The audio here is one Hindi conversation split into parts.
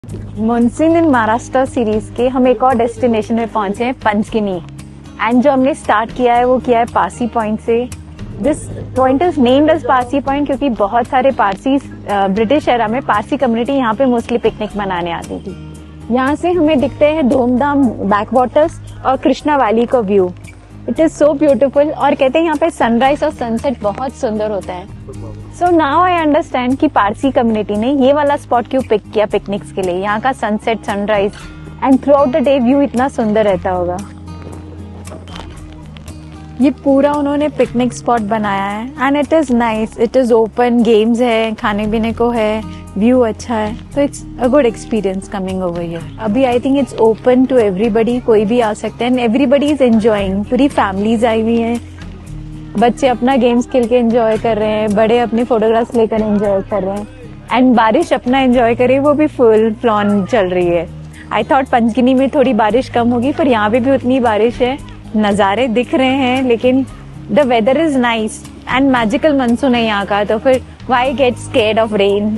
मानसून इन महाराष्ट्र सीरीज के हम एक और डेस्टिनेशन में पहुंचे हैं, पंचगिनी। एंड जो हमने स्टार्ट किया है वो किया है पारसी पॉइंट से। This point is named as Parsi point क्योंकि बहुत सारे पारसी ब्रिटिश एरा में पारसी कम्युनिटी यहाँ पे मोस्टली पिकनिक मनाने आती थी। यहाँ से हमें दिखते हैं धूमधाम बैक वाटर्स और कृष्णा वैली का view. It is so beautiful और कहते हैं यहाँ पे सनराइज और सनसेट बहुत सुंदर होता है। सो नाउ आई अंडरस्टैंड कि पारसी कम्युनिटी ने ये वाला स्पॉट क्यों पिक किया पिकनिक्स के लिए। यहाँ का sunset, sunrise and through out the day view इतना सुंदर रहता होगा। ये पूरा उन्होंने पिकनिक स्पॉट बनाया है and it is nice. It is open, games है, खाने पीने को है, व्यू अच्छा है, तो it's a good experience coming over here. अभी I think it's open to everybody, कोई भी आ सकता है एंड एवरीबडी इज एंजॉयिंग। पूरी फैमिलीज आई हुई हैं, बच्चे अपना गेम्स खेल के एंजॉय कर रहे हैं, बड़े अपनी फोटोग्राफ्स लेकर एंजॉय कर रहे हैं एंड बारिश अपना एंजॉय करे वो भी फुल फ्लॉन चल रही है। आई थॉट पंचगिनी में थोड़ी बारिश कम होगी पर यहाँ पे भी उतनी बारिश है। नज़ारे दिख रहे हैं लेकिन the weather is nice and magical monsoon है यहाँ का, तो फिर why get scared of rain.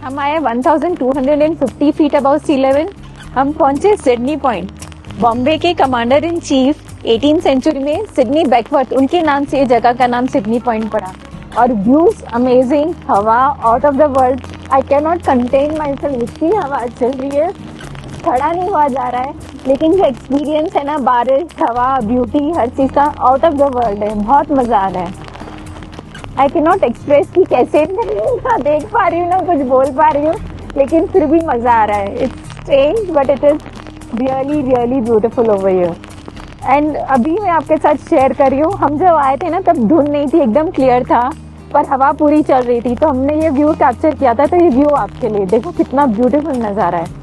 हम आए 1250 फीट अबव सी लेवल। हम पहुंचे सिडनी पॉइंट। बॉम्बे के commander in chief 18th century में सिडनी बैकवर्थ, उनके नाम से ये जगह का नाम सिडनी पॉइंट पड़ा। और व्यूज अमेजिंग, हवा out of the world. I can not contain my self, इतनी हवा चल रही है, खड़ा नहीं हुआ जा रहा है। लेकिन जो एक्सपीरियंस है ना, बारिश, हवा, ब्यूटी, हर चीज का आउट ऑफ द वर्ल्ड है। बहुत मजा आ रहा है। आई कैन नॉट एक्सप्रेस कि कैसे ना देख पा रही हूँ ना कुछ बोल पा रही हूँ, लेकिन फिर भी मजा आ रहा है। It's strange but it is really really beautiful over here. And अभी मैं आपके साथ शेयर कर रही हूँ, हम जब आए थे ना तब धुंध नहीं थी, एकदम क्लियर था, पर हवा पूरी चल रही थी, तो हमने ये व्यू कैप्चर किया था। तो ये व्यू आपके लिए देखो कितना ब्यूटीफुल नजारा है।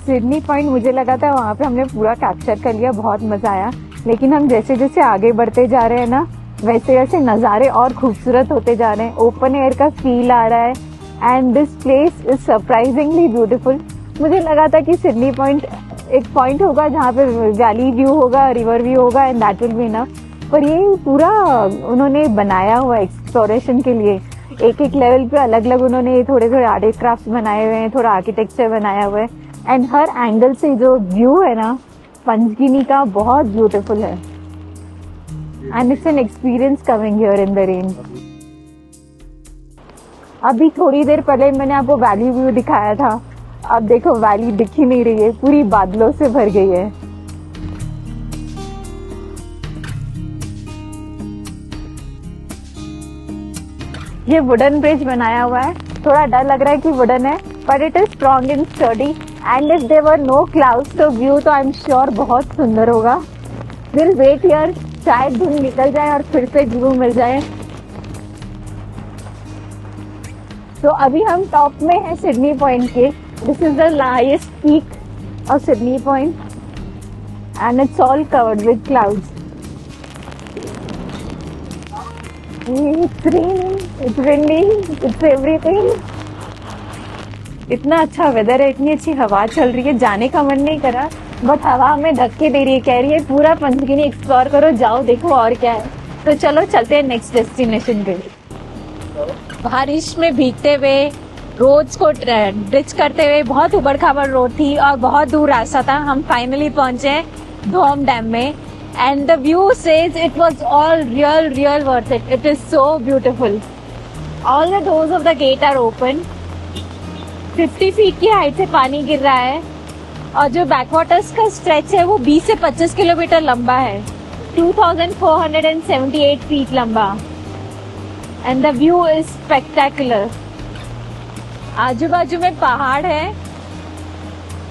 सिडनी पॉइंट मुझे लगा था वहाँ पे हमने पूरा कैप्चर कर लिया, बहुत मजा आया। लेकिन हम जैसे जैसे आगे बढ़ते जा रहे हैं ना, वैसे वैसे नज़ारे और खूबसूरत होते जा रहे हैं। ओपन एयर का फील आ रहा है and this place is surprisingly beautiful. मुझे लगा था कि सिडनी पॉइंट एक पॉइंट होगा जहाँ पे वैली व्यू होगा, रिवर व्यू होगा and that will be enough, पर ये पूरा उन्होंने बनाया हुआ एक्सप्लोरेशन के लिए। एक एक लेवल पे अलग अलग उन्होंने थोड़े थोड़े आर्ट क्राफ्ट बनाए हुए हैं, थोड़ा आर्किटेक्चर बनाया हुआ है एंड हर एंगल से जो व्यू है ना पंचगिनी का बहुत ब्यूटीफुल है and it's an experience coming here in the rain. अभी थोड़ी देर पहले मैंने आपको वैली व्यू दिखाया था, अब देखो वैली दिख ही नहीं रही है, पूरी बादलों से भर गई है। ये वुडन ब्रिज बनाया हुआ है, थोड़ा डर लग रहा है कि वुडन है, but it is strong and sturdy and if there were no clouds तो व्यू तो आई एम श्योर बहुत सुंदर होगा। We'll wait here, शायद धुंध निकल जाए और फिर से व्यू मिल जाए। तो अभी हम टॉप में हैं सिडनी पॉइंट के। This is the highest peak of Sydney point and it's all covered with clouds. It's raining, it's windy, it's everything। इतना अच्छा वेदर है, इतनी अच्छी हवा चल रही है, जाने का मन नहीं करा बट हवा हमें धक्के दे रही है, कह रही है पूरा पंचगिनी एक्सप्लोर करो, जाओ देखो और क्या है। तो चलो चलते हैं नेक्स्ट डेस्टिनेशन पे। बारिश में भीगते हुए, रोड्स को ब्रिज करते हुए, बहुत उबड़ खाबड़ रोड थी और बहुत दूर रास्ता था, हम फाइनली पहुंचे धोम डैम में and the view says it was all real worth it. It is so beautiful. All the doors of the gate are open. 50 feet की हाइट से पानी गिर रहा है और जो बैकवाटर्स का स्ट्रेच है वो 20 से 25 किलोमीटर लंबा है, 2478 फीट लंबा and the view is spectacular. आजू बाजू में पहाड़ है,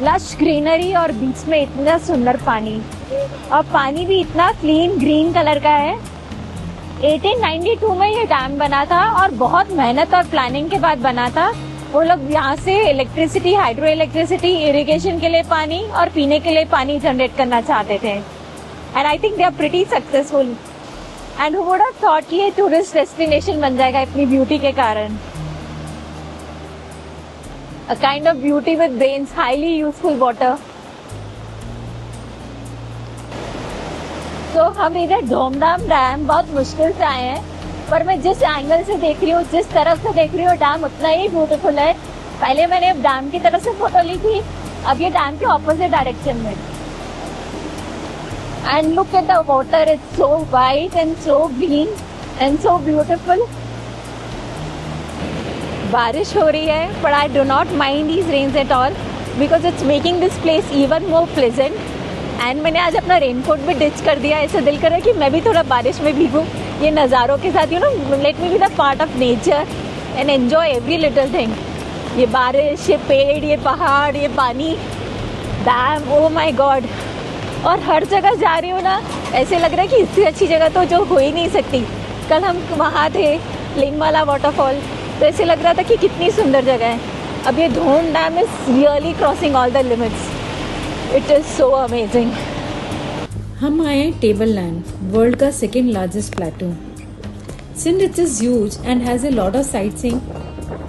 लश ग्रीनरी और बीच में इतना सुंदर पानी, और पानी भी इतना क्लीन ग्रीन कलर का है। 1892 में ये डैम बना था और बहुत मेहनत और प्लानिंग के बाद बना था। वो लोग यहाँ से इलेक्ट्रिसिटी, हाइड्रो इलेक्ट्रिसिटी, इरिगेशन के लिए पानी और पीने के लिए पानी जनरेट करना चाहते थे and I think they are pretty successful. And who would have thought कि ये टूरिस्ट डेस्टिनेशन बन जाएगा इतनी ब्यूटी के कारण। A kind of beauty with brains, highly useful water. तो हम इधर धूमधाम डैम बहुत मुश्किल से आए हैं पर मैं जिस एंगल से देख रही हूँ, जिस तरफ से देख रही हूँ, डैम उतना ही ब्यूटीफुल है। पहले मैंने डैम की तरफ से फोटो ली थी, अब ये डैम के ऑपोजिट डायरेक्शन में। And look at the water, it's so white and so green and so beautiful. बारिश हो रही है, but I do not mind these rains at all because it's making this place even more pleasant. And मैंने आज अपना रेनकोट भी डिच कर दिया। ऐसा दिल कर रहा है कि मैं भी थोड़ा बारिश में भीगूं, ये नज़ारों के साथ, you know, let me be the part of nature and enjoy every little thing. ये बारिश, ये पेड़, ये पहाड़, ये पानी, डैम, ओह माय गॉड। और हर जगह जा रही हूँ ना, ऐसे लग रहा है कि इससे अच्छी जगह तो जो हो ही नहीं सकती। कल हम वहाँ थे लिंगमाला वाटरफॉल, तो ऐसे लग रहा था कि कितनी सुंदर जगह है। अब ये धोन dam is really crossing all the limits. It is so amazing. हम आए हैं टेबल लैंड, वर्ल्ड का second largest प्लेटू। Since it is huge and has a lot of sight seeing,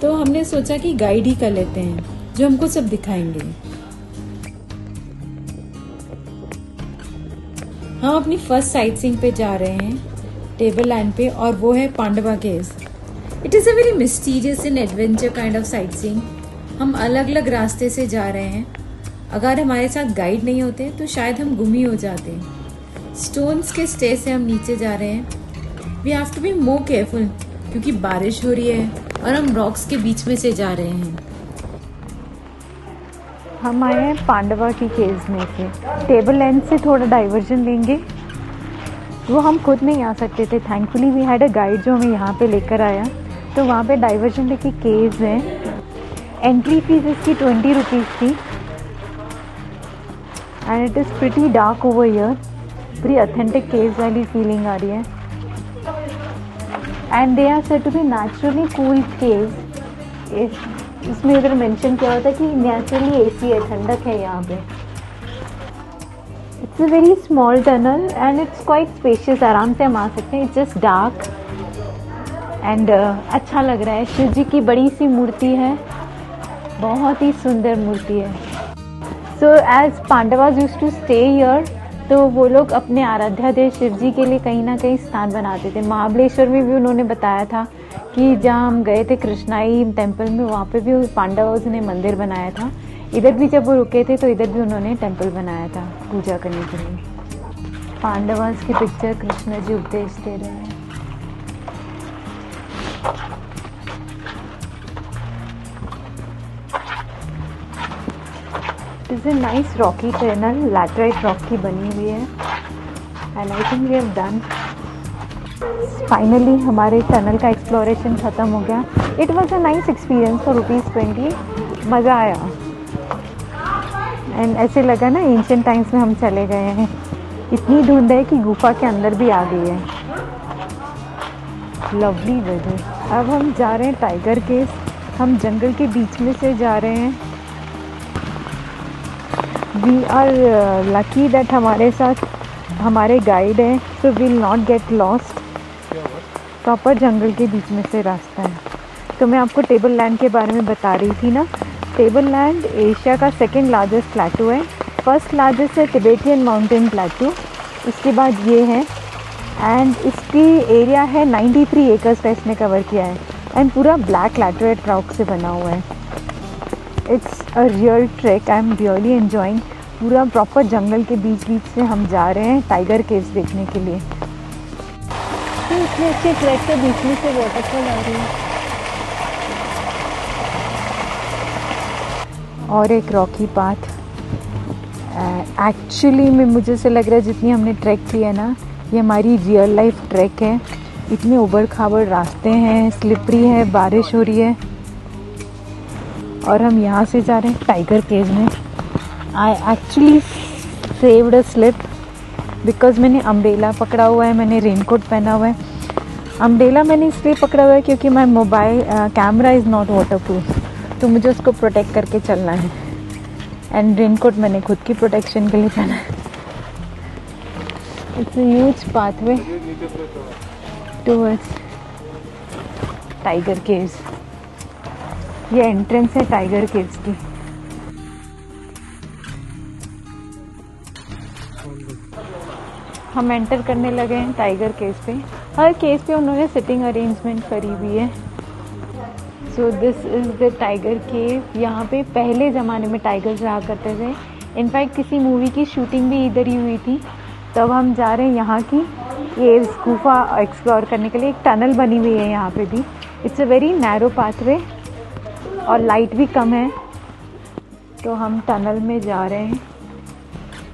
तो हमने सोचा कि गाइड ही कर लेते हैं जो हमको सब दिखाएंगे। हम अपनी फर्स्ट साइट सीइंग पे जा रहे हैं टेबल लैंड पे, और वो है Pandava caves. It is a very mysterious and adventure kind of sightseeing. हम अलग अलग रास्ते से जा रहे हैं। अगर हमारे साथ गाइड नहीं होते तो शायद हम गुम ही हो जाते। स्टोन्स के स्टे से हम नीचे जा रहे हैं। We have to be more careful क्योंकि बारिश हो रही है और हम रॉक्स के बीच में से जा रहे हैं। हम आए हैं पांडवा की केव्स में से। टेबल लैंड से थोड़ा डाइवर्जन लेंगे, वो हम खुद नहीं आ सकते थे। Thankfully we had a guide जो हमें यहाँ पे लेकर आया, तो वहाँ पे डाइवर्जन लेके केव्स हैं। एंट्री फीस इसकी 20 रुपीज़ थी and it is pretty dark over here. पूरी ऑथेंटिक केव्स वाली फीलिंग आ रही है। And they are said to be naturally cool caves. इसमें उधर मेंशन किया होता है कि नेचुरली एसी है, ठंडक है यहाँ पे। It's a very small tunnel and it's quite spacious. आराम से हम आ सकते हैं। इट्स जस्ट डार्क एंड अच्छा लग रहा है। शिव जी की बड़ी सी मूर्ति है, बहुत ही सुंदर मूर्ति है। So as Pandavas used to stay here, तो वो लोग अपने आराध्या देव शिव जी के लिए कहीं ना कहीं स्थान बनाते थे। महाबलेश्वर में भी उन्होंने बताया था कि जहाँ हम गए थे कृष्णाई टेम्पल में, वहाँ पे भी पांडवाज ने मंदिर बनाया था। इधर भी जब वो रुके थे तो इधर भी उन्होंने टेम्पल बनाया था पूजा करने के लिए। पांडवास की पिक्चर कृष्ण जी उपदेश दे रहे हैं। It is a nice rocky tunnel, laterite rock की बनी हुई है and I think we have done. Finally हमारे टनल का एक्सप्लोरेशन ख़त्म हो गया। It was a nice experience for ₹20। मज़ा आया एंड ऐसे लगा ना एंशिएंट टाइम्स में हम चले गए हैं। इतनी धुंध है कि गुफा के अंदर भी आ गई है। Lovely weather. अब हम जा रहे हैं टाइगर केव्स। हम जंगल के बीच में से जा रहे हैं। वी आर लकी दैट हमारे साथ हमारे गाइड हैं, so we will not get lost. Proper जंगल के बीच में से रास्ता है। तो मैं आपको टेबल लैंड के बारे में बता रही थी ना। टेबल लैंड एशिया का सेकेंड लार्जेस्ट प्लेटू है। फर्स्ट लार्जेस्ट है तिबेटियन माउंटेन प्लेटू, उसके बाद ये है। एंड इसकी एरिया है 93 एकर्स का इसने कवर किया है एंड पूरा ब्लैक लैटराइट रॉक से बना हुआ है। It's a real track, I am really enjoying. पूरा प्रॉपर जंगल के बीच बीच से हम जा रहे हैं टाइगर केव्स देखने के लिए। तो इतने अच्छे ट्रैक के बीच में से वाटरफॉल आ रही है और एक रॉकी पाथ। एक्चुअली में मुझे से लग रहा है जितनी हमने ट्रैक की है ना, ये हमारी रियल लाइफ ट्रैक है। इतने उबड़ खाबड़ रास्ते हैं, स्लिपरी है, बारिश हो रही है और हम यहाँ से जा रहे हैं टाइगर केव में। I actually saved a slip because मैंने अम्ब्रेला पकड़ा हुआ है, मैंने रेनकोट पहना हुआ है। अम्ब्रेला मैंने इसलिए पकड़ा हुआ है क्योंकि my mobile camera is not waterproof, तो मुझे उसको प्रोटेक्ट करके चलना है। एंड रेनकोट मैंने खुद की प्रोटेक्शन के लिए पहना है। It's a huge pathway towards tiger caves. ये एंट्रेंस है टाइगर केव्स की। हम एंटर करने लगे हैं टाइगर केव्स पे। हर केस पे उन्होंने सिटिंग अरेंजमेंट करी हुई है। So this is the tiger केव। यहाँ पे पहले ज़माने में टाइगर्स रहा करते थे। इनफैक्ट किसी मूवी की शूटिंग भी इधर ही हुई थी। तब हम जा रहे हैं यहाँ की ये गुफा एक्सप्लोर करने के लिए। एक टनल बनी हुई है यहाँ पे भी। It's a very narrow pathway और लाइट भी कम है, तो हम टनल में जा रहे हैं।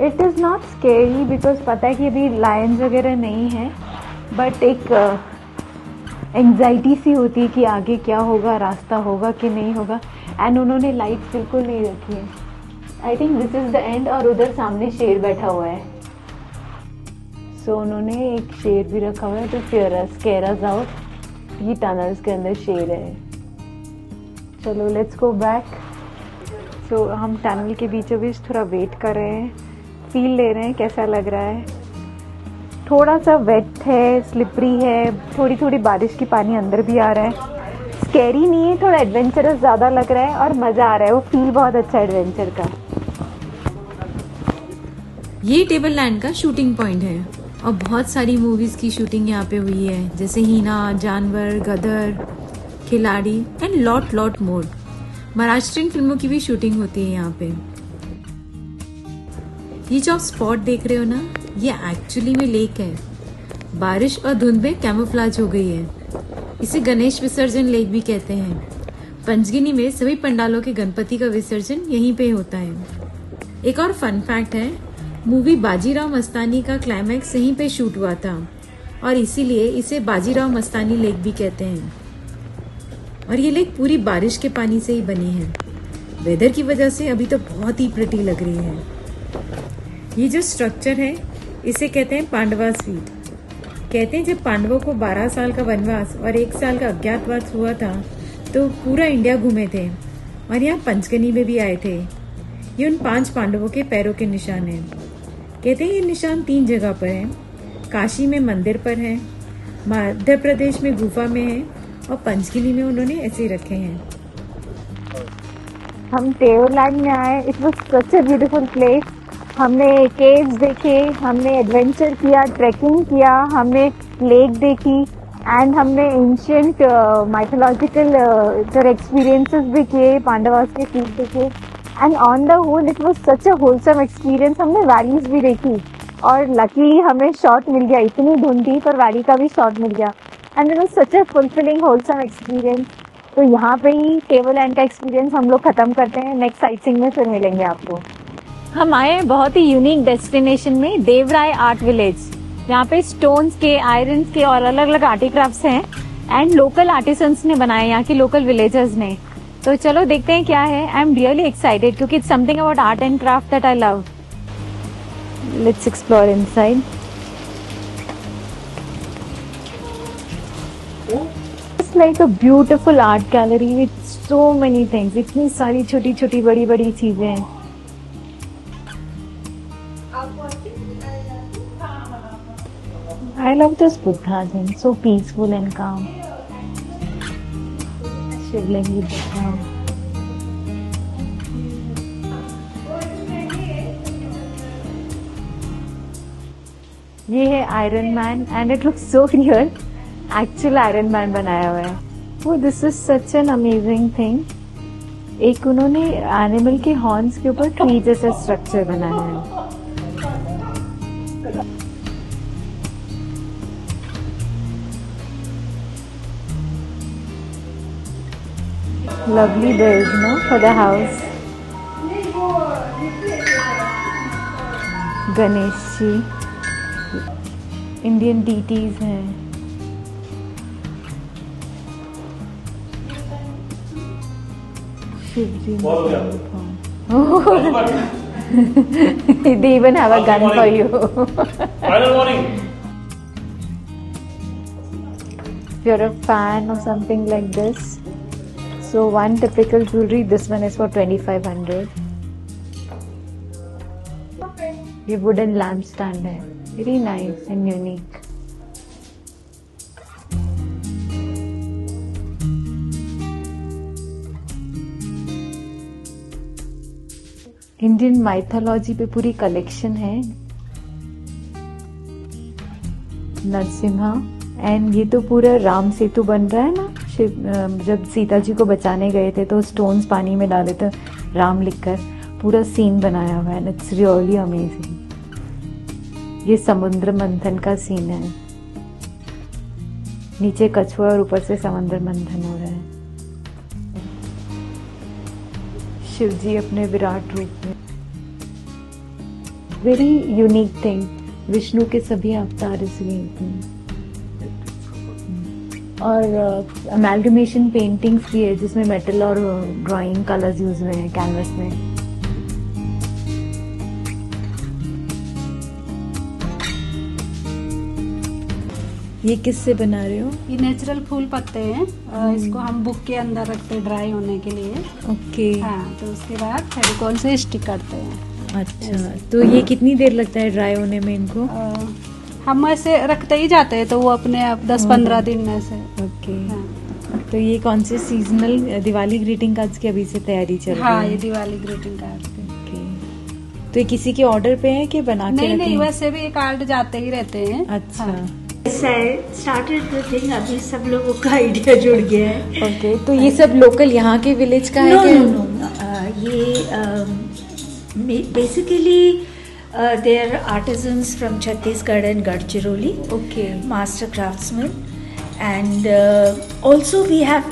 It is not scary because पता है कि अभी लायंस वगैरह नहीं है, बट एक एंग्जाइटी सी होती है कि आगे क्या होगा, रास्ता होगा कि नहीं होगा। एंड उन्होंने लाइट्स बिल्कुल नहीं रखी है। I think this is the end. और उधर सामने शेर बैठा हुआ है। सो उन्होंने एक शेर भी रखा हुआ है तो स्केयर अस आउट। ये टनल्स के अंदर शेर है। चलो लेट्स गो बैक। सो हम टनल के बीचों बीच थोड़ा वेट कर रहे हैं, फील ले रहे हैं कैसा लग रहा है। थोड़ा सा वेट है, स्लिपरी है, थोड़ी थोड़ी बारिश की पानी अंदर भी आ रहा है। स्कैरी नहीं है, थोड़ा एडवेंचरस ज़्यादा लग रहा है और मज़ा आ रहा है। वो फील बहुत अच्छा एडवेंचर का। ये टेबल लैंड का शूटिंग पॉइंट है और बहुत सारी मूवीज की शूटिंग यहाँ पे हुई है, जैसे हीना, जानवर, गदर, खिलाड़ी एंड लॉट मोर। महाराष्ट्रियन फिल्मों की भी शूटिंग होती है यहाँ पे। ये जो आप स्पॉट देख रहे हो ना, ये एक्चुअली में लेक है। बारिश और धुंध में कैमोफ्लेज हो गई है। इसे गणेश विसर्जन लेक भी कहते हैं। पंचगिनी में सभी पंडालों के गणपति का विसर्जन यहीं पे होता है। एक और फन फैक्ट है, मूवी बाजीराव मस्तानी का क्लाइमैक्स यहीं पे शूट हुआ था और इसीलिए इसे बाजीराव मस्तानी लेक भी कहते हैं। और ये लेक पूरी बारिश के पानी से ही बनी है। वेदर की वजह से अभी तो बहुत ही प्रिटी लग रही है। ये जो स्ट्रक्चर है इसे कहते हैं पांडवा स्वीट। कहते हैं जब पांडवों को 12 साल का वनवास और 1 साल का अज्ञातवास हुआ था तो पूरा इंडिया घूमे थे और यहाँ पंचगनी में भी आए थे। ये उन 5 पांडवों के पैरों के निशान हैं। कहते हैं ये निशान 3 जगह पर हैं। काशी में मंदिर पर है, मध्य प्रदेश में गुफा में है और पंचगिनी में उन्होंने ऐसे रखे हैं। हम टेबल लैंड में आए। It was such a beautiful place. हमने केव्स देखे, हमने एडवेंचर किया, ट्रैकिंग किया, हमने लेक देखी एंड हमने एंशिएंट माइथोलॉजिकल जो एक्सपीरियंसेस भी किए, पांडवास के फील देखे। And on the whole it was such a wholesome experience. हमने वैलीज भी देखी और लकीली हमें शॉट मिल गया। इतनी धुंध थी पर वैली का भी शॉट मिल गया and it was such a fulfilling wholesome experience. तो यहाँ पे ही टेबल लैंड का एक्सपीरियंस हम लोग खत्म करते हैं। नेक्स्ट साइट सीइंग में फिर मिलेंगे आपको। हम आए हैं बहुत ही यूनिक डेस्टिनेशन में, देवराय आर्ट विलेज। यहाँ पे स्टोन्स के, आयरन के और अलग अलग आर्टिक्राफ्ट्स हैं एंड लोकल आर्टिसंस ने बनाए, यहाँ के लोकल विलेजर्स ने। तो चलो देखते हैं क्या है। आई एम रियली एक्साइटेड क्योंकि it's something about art and craft that I love. Let's explore inside. It's like a beautiful art gallery with so many things. इतनी सारी छोटी छोटी बड़ी बड़ी चीजें हैं। I love this Buddha thing, so peaceful and calm. Shivling with Buddha. ये है iron man and it looks so real. Actual iron man बनाया हुआ है वो। This is such an amazing thing. एक उन्होंने एनिमल के हॉर्न्स के ऊपर ट्री जैसा स्ट्रक्चर बनाया है। Lovely build no for the house. Ganesh ji, Indian deities हैं। They even have a gun for you. Final warning. If you're a fan of something like this, so one typical jewelry, this one is for 2500. ये wooden lamp stand है, very nice and unique. Indian mythology पे पूरी कलेक्शन है। नरसिम्हा, एंड ये तो पूरा राम सेतु बन रहा है ना, जब सीता जी को बचाने गए थे तो स्टोन्स पानी में डाले थे राम लिखकर, पूरा सीन बनाया हुआ है। It's really amazing. ये समुद्र मंथन का सीन है, नीचे कछुआ और ऊपर से समुद्र मंथन हो रहा है। शिव जी अपने विराट रूप में, वेरी यूनिक थिंग। विष्णु के सभी अवतार इसमें, और अमेल्गमेशन पेंटिंग्स भी है जिसमें मेटल और ड्राइंग कलर्स यूज हुए हैं कैनवस में। ये किससे बना रहे हो? ये नेचुरल फूल पत्ते हैं, इसको हम बुक के अंदर रखते हैं ड्राई होने के लिए। ओके। हाँ, तो उसके बाद फेविकॉल से स्टिक करते हैं। अच्छा, तो ये कितनी देर लगता है ड्राई होने में इनको? हम ऐसे रखते ही जाते हैं तो वो अपने आप 10-15 दिन में से। ओके। हाँ। तो ये कौन से सीजनल दिवाली ग्रीटिंग कार्ड्स की अभी से तैयारी चल रही है? हाँ, ये दिवाली ग्रीटिंग कार्ड की। ओके। तो ये किसी के ऑर्डर पे है कि बना के नहीं, रखें? वैसे भी ये कार्ड जाते ही रहते हैं। अच्छा। हाँ। स्टार्टेड द थिंग, अभी सब लोगों का आइडिया जुड़ गया है। ओके। तो ये सब लोकल यहाँ के विलेज का है? नो, ये basically they are artisans from Chhattisgarh and Gadchiroli. Okay. Master craftsmen, and also we have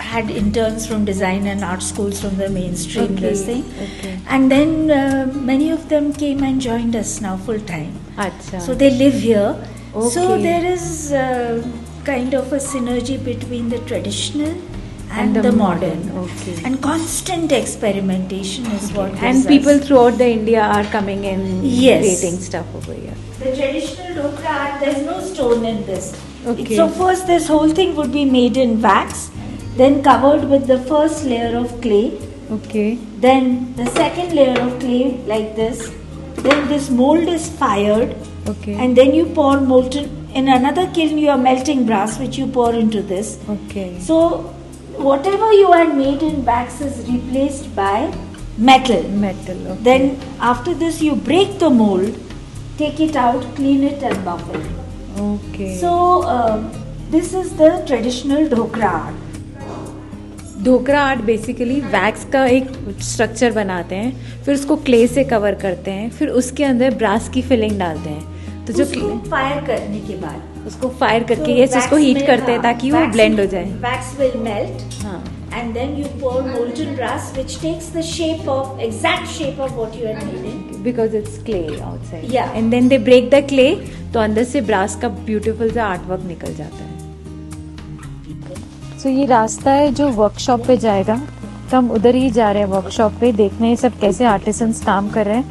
had interns from design and art schools from the mainstream. Okay. This thing, Okay. and then many of them came and joined us now full time. अच्छा। So they live here. Okay. So there is kind of a synergy between the traditional and the modern. Okay. And constant experimentation is what gives And us. people throughout the India are coming in, Yes. creating stuff over here. The traditional Dokra art, there's no stone in this. Okay. So first this whole thing would be made in wax, then covered with the first layer of clay, Okay. then the second layer of clay like this, then this mold is fired, Okay. and then you pour molten, in another kiln you are melting brass which you pour into this. Okay. So whatever you had made in wax is replaced by metal. Metal. Okay. Then after this you break the mold, take it out, clean it and buff it. Okay. So this is the traditional Dokra art. Dokra art basically wax का एक स्ट्रक्चर बनाते हैं, फिर उसको क्ले से कवर करते हैं, फिर उसके अंदर ब्रास की फिलिंग डालते हैं। तो जो उसको फायर करने के बाद उसको फायर करके तो उसको wax हीट में, करते हैं हाँ, ताकि वो wax ब्लेंड हो will- जाए। Wax will melt. हाँ। And then you pour molten brass which takes the shape of, exact shape of what you had made in. Because it's clay outside. Yeah. And then they break the clay, तो अंदर से ब्रास का ब्यूटीफुल सा आर्ट वर्क निकल जाता है। तो ये रास्ता है जो वर्कशॉप पे जाएगा, तो हम उधर ही जा रहे हैं वर्कशॉप पे देखने सब कैसे आर्टिसंस काम कर रहे हैं।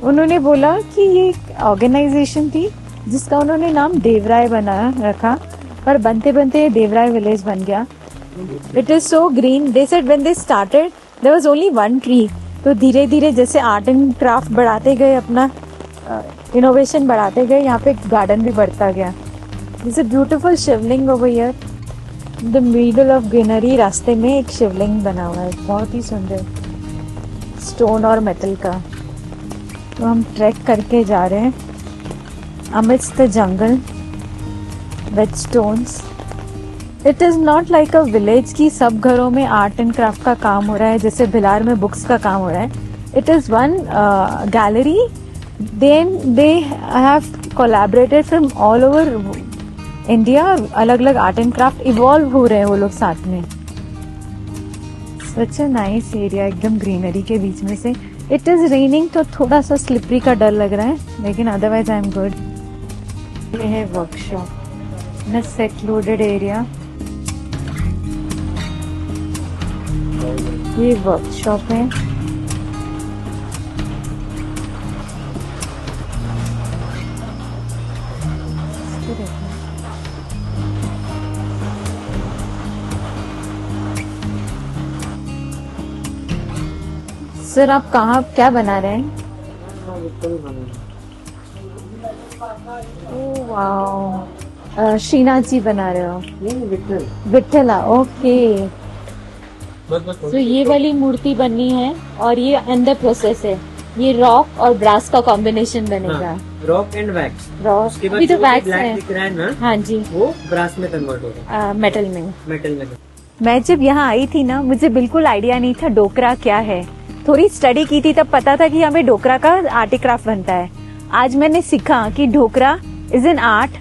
उन्होंने बोला कि ये एक ऑर्गेनाइजेशन थी जिसका उन्होंने नाम देवराय बना रखा, पर बनते बनते ये देवराय विलेज बन गया। It is so green. They said when they started there was only one tree, तो धीरे धीरे जैसे आर्ट एंड क्राफ्ट बढ़ाते गए, अपना इनोवेशन बढ़ाते गए, यहाँ पे गार्डन भी बढ़ता गया। This a beautiful Shivling over here the middle of greenery. रास्ते में एक शिवलिंग बना हुआ है, बहुत ही सुंदर, स्टोन और मेटल का। तो हम ट्रैक करके जा रहे हैं amidst the jungle with stones. It is not like a village कि सब घरों में आर्ट एंड क्राफ्ट का काम हो रहा है जैसे भिलार में बुक्स का काम हो रहा है। It is one gallery. Then they have collaborated from all over India. अलग अलग आर्ट एंड क्राफ्ट इवॉल्व हो रहे हैं वो लोग साथ में। Such a nice area, एकदम ग्रीनरी के बीच में से। It is raining तो थोड़ा सा स्लिपरी का डर लग रहा है, लेकिन अदरवाइज आई एम गुड। ये है वर्कशॉप, न सेक्लूडेड एरिया। ये वर्कशॉप है। सर आप कहाँ क्या बना रहे हैं? ओह वाओ, श्रीनाथ जी बना रहे हो? विठला। ओके। तो ये वाली मूर्ति बननी है और ये अंडर प्रोसेस है। ये रॉक और ब्रास का कॉम्बिनेशन बनेगा। Rock and wax. रॉक उसके बाद अभी तो वैक्स ब्लैक है। दिख रहा है ना, हाँ जी, वो ब्रास में कन्वर्ट होगा, मेटल में। मेटल में। मैं जब यहाँ आई थी ना, मुझे बिल्कुल आइडिया नहीं था ढोकरा क्या है। थोड़ी स्टडी की थी तब पता था कि यहाँ पे ढोकरा का आर्टिक्राफ्ट बनता है। आज मैंने सीखा कि Dhokra is an art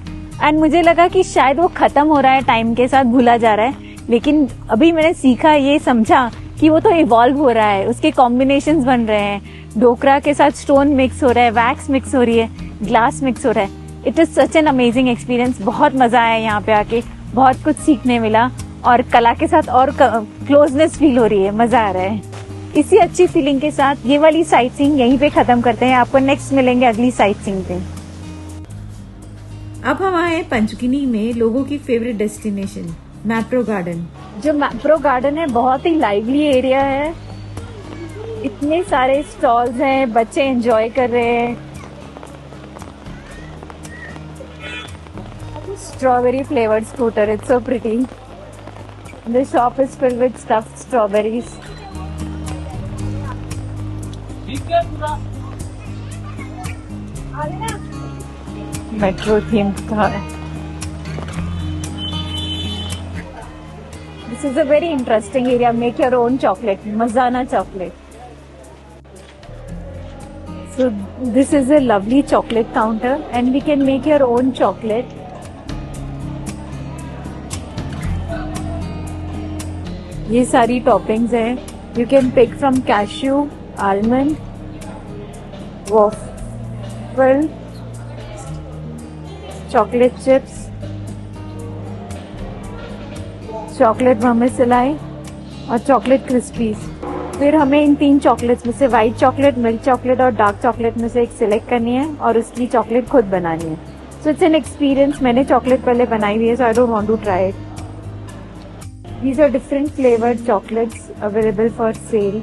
and मुझे लगा कि शायद वो खत्म हो रहा है, टाइम के साथ भूला जा रहा है, लेकिन अभी मैंने सीखा, ये समझा कि वो तो इवॉल्व हो रहा है, उसके कॉम्बिनेशंस बन रहे हैं, ढोकरा के साथ स्टोन मिक्स हो रहा है, वैक्स मिक्स हो रही है, ग्लास मिक्स हो रहा है। It is such an amazing experience. बहुत मजा आया यहाँ पे आके, बहुत कुछ सीखने मिला और कला के साथ और क्लोजनेस फील हो रही है, मजा आ रहा है। इसी अच्छी फीलिंग के साथ ये वाली साइट सीइंग यहीं पे खत्म करते हैं। आपको नेक्स्ट मिलेंगे अगली साइट सीइंग पे। अब हम आए पंचकुनी में लोगों की फेवरेट डेस्टिनेशन मैप्रो गार्डन। जो मैप्रो गार्डन है बहुत ही लाइवली एरिया है, इतने सारे स्टॉल्स हैं, बच्चे एंजॉय कर रहे हैं। Strawberry flavoured scooter, it's so pretty. The shop is filled with stuffed strawberries. Metro theme car. This is a very interesting area. Make your own chocolate, Mazana chocolate. So this is a lovely chocolate counter and we can make your own chocolate. ये सारी टॉपिंग्स हैं. You can pick from cashew, almond, waffle, chocolate chips, chocolate vermicelli और चॉकलेट क्रिस्पीज। फिर हमें इन 3 चॉकलेट्स में से व्हाइट चॉकलेट, मिल्क चॉकलेट और डार्क चॉकलेट में से एक सिलेक्ट करनी है और उसकी चॉकलेट खुद बनानी है। So it's an experience. मैंने चॉकलेट पहले बनाई हुई है, so I don't want to try it. These are different flavoured chocolates available for sale.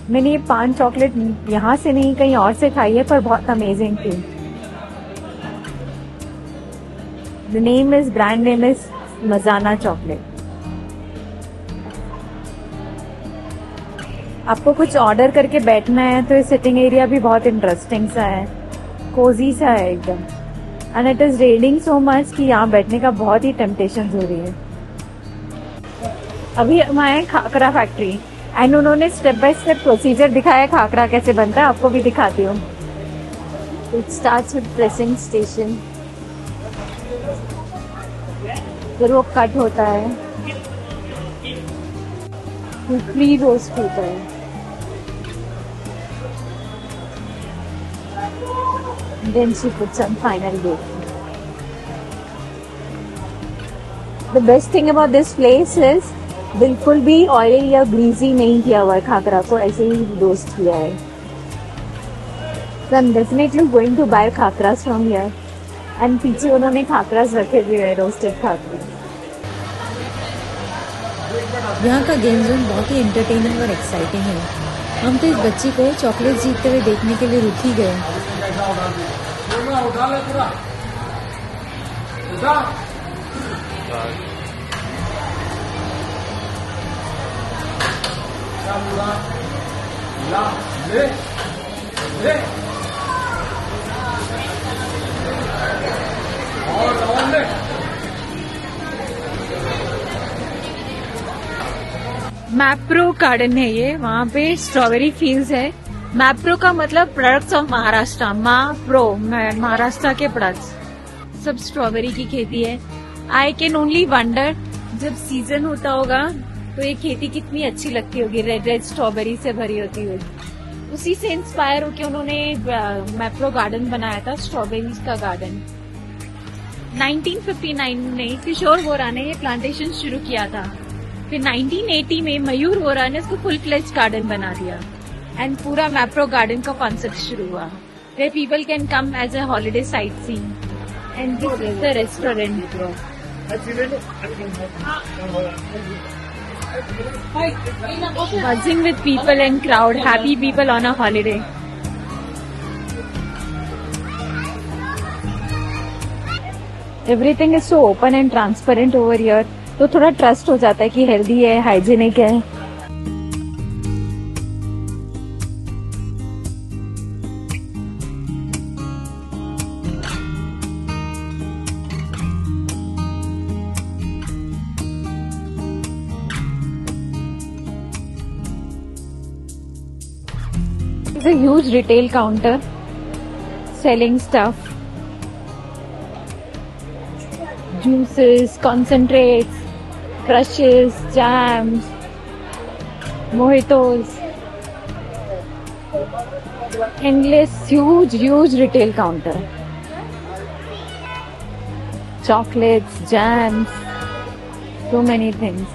मैंने ये 5 चॉकलेट यहाँ से नहीं कहीं और से खाई है, पर बहुत अमेजिंग थी। The name is, brand name is Majana chocolate. आपको कुछ ऑर्डर करके बैठना है तो ये सिटिंग एरिया भी बहुत इंटरेस्टिंग सा है, कोजी सा है एकदम। And it is raining so much कि यहाँ बैठने का बहुत ही टेम्पटेशन हो रही है। अभी हम आए खाकरा फैक्ट्री एंड उन्होंने स्टेप बाय स्टेप प्रोसीजर दिखाया खाकरा कैसे बनता है। आपको भी दिखाती हूँ। It starts with pressing station, फिर वो कट होता है, फिर प्री रोस्ट होता है, then she puts some final baking. The best thing about this place is बिल्कुल भी ऑयल या ग्रीजी नहीं किया हुआ है, खाकरा को ऐसे ही रोस्ट किया है। So I'm definitely going to buy खाकरास from here. And पीछे उन्होंने खाकरास रखे हुए हैं, रोस्टेड खाकरा। यहाँ का गेम जोन बहुत ही एंटरटेनिंग और एक्साइटिंग है। हम तो इस बच्ची को चॉकलेट जीतते हुए देखने के लिए रुक ही गए। मैप्रो गार्डन है ये, वहाँ पे स्ट्रॉबेरी फील्ड्स है। मैप्रो का मतलब प्रोडक्ट्स ऑफ महाराष्ट्र, माप्रो महाराष्ट्र के प्रोडक्ट्स, सब स्ट्रॉबेरी की खेती है। आई कैन ओनली वंडर जब सीजन होता होगा तो ये खेती कितनी अच्छी लगती होगी, रेड रेड स्ट्रॉबेरी से भरी होती हुई। उसी से इंस्पायर होकर उन्होंने मैप्रो गार्डन बनाया था, स्ट्रॉबेरीज का गार्डन। 1959 में किशोर वोरा ने ये प्लांटेशन शुरू किया था। फिर 1980 में मयूर वोरा ने इसको फुल फ्लेज गार्डन बना दिया एंड पूरा मैप्रो गार्डन का कॉन्सेप्ट शुरू हुआ। Where people can come as a holiday sightseeing. And this is the restaurant. Buzzing with people and crowd, happy people on a holiday. Everything is so open and transparent over here. तो थोड़ा ट्रस्ट हो जाता है कि हेल्दी है, हाइजीनिक है। It's a huge retail counter selling stuff. Juices, concentrates, crushes, jams, mojitos. Endless, huge retail counter. Chocolates, jams, so many things.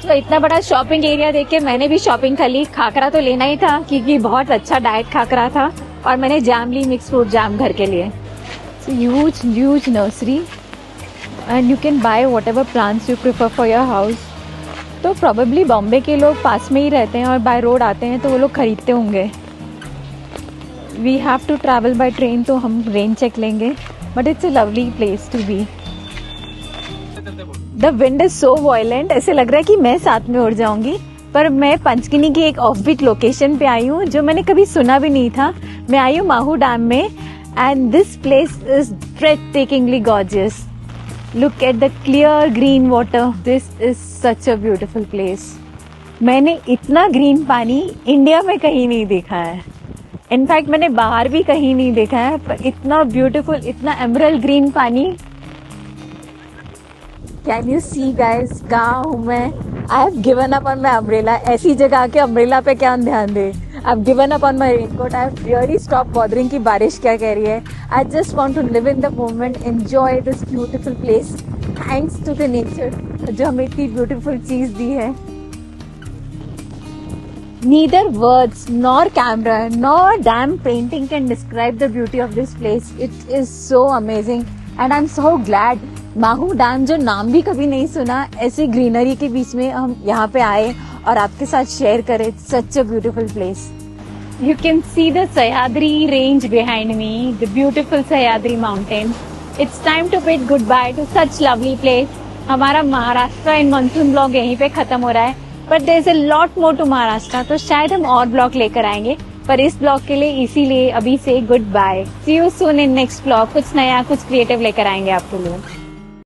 तो इतना बड़ा शॉपिंग एरिया देख के मैंने भी शॉपिंग कर ली। खाकरा तो लेना ही था क्योंकि बहुत अच्छा डाइट खाकरा था, और मैंने जाम ली, मिक्स फ्रूट जाम घर के लिए। Huge nursery and you can by what ever plants you prefer for your house. तो प्रोबेबली बॉम्बे के लोग पास में ही रहते हैं और बाय रोड आते हैं तो वो लोग खरीदते होंगे। We have to travel by train, तो हम रेन चेक लेंगे, but it's a lovely place to be. The wind is so violent, ऐसे लग रहा है कि मैं साथ में उड़ जाऊंगी। पर मैं पंचकिनी की एक ऑफबीट लोकेशन पे आई हूँ जो मैंने कभी सुना भी नहीं था। मैं आई हूँ माहू डैम में, and this place is breathtakingly gorgeous. Look at the clear green water. This is such a beautiful place. मैंने इतना ग्रीन पानी इंडिया में कहीं नहीं देखा है। इनफैक्ट मैंने बाहर भी कहीं नहीं देखा है, पर इतना ब्यूटीफुल, इतना एमरल्ड ग्रीन पानी। कैन यू सी गाइस, कहाँ हूँ मैं? I have given up on my umbrella. ऐसी जगह के अम्ब्रेला पे क्या ध्यान दे। I have given up on my raincoat. I have really stop bothering की बारिश क्या कह रही है। I just want to live in the moment, enjoy this beautiful place. Thanks to the nature जो हमें इतनी ब्यूटिफुल चीज दी है। Neither words nor camera nor damn painting can describe the beauty of this place. It is so amazing and I'm so glad माहू डैम, जो नाम भी कभी नहीं सुना, ऐसे ग्रीनरी के बीच में हम यहाँ पे आए और आपके साथ शेयर करें। Such a beautiful place. You can see the Sahyadri range behind me, the beautiful Sahyadri mountain. It's time to bid goodbye to such lovely place. हमारा महाराष्ट्र इन मानसून ब्लॉग यहीं पे खत्म हो रहा है, but there is a lot more to Maharashtra, तो शायद हम और ब्लॉग लेकर आएंगे। पर इस ब्लॉग के लिए इसीलिए अभी से goodbye. See you soon in next blog. कुछ नया, कुछ क्रिएटिव लेकर आएंगे आपके लिए।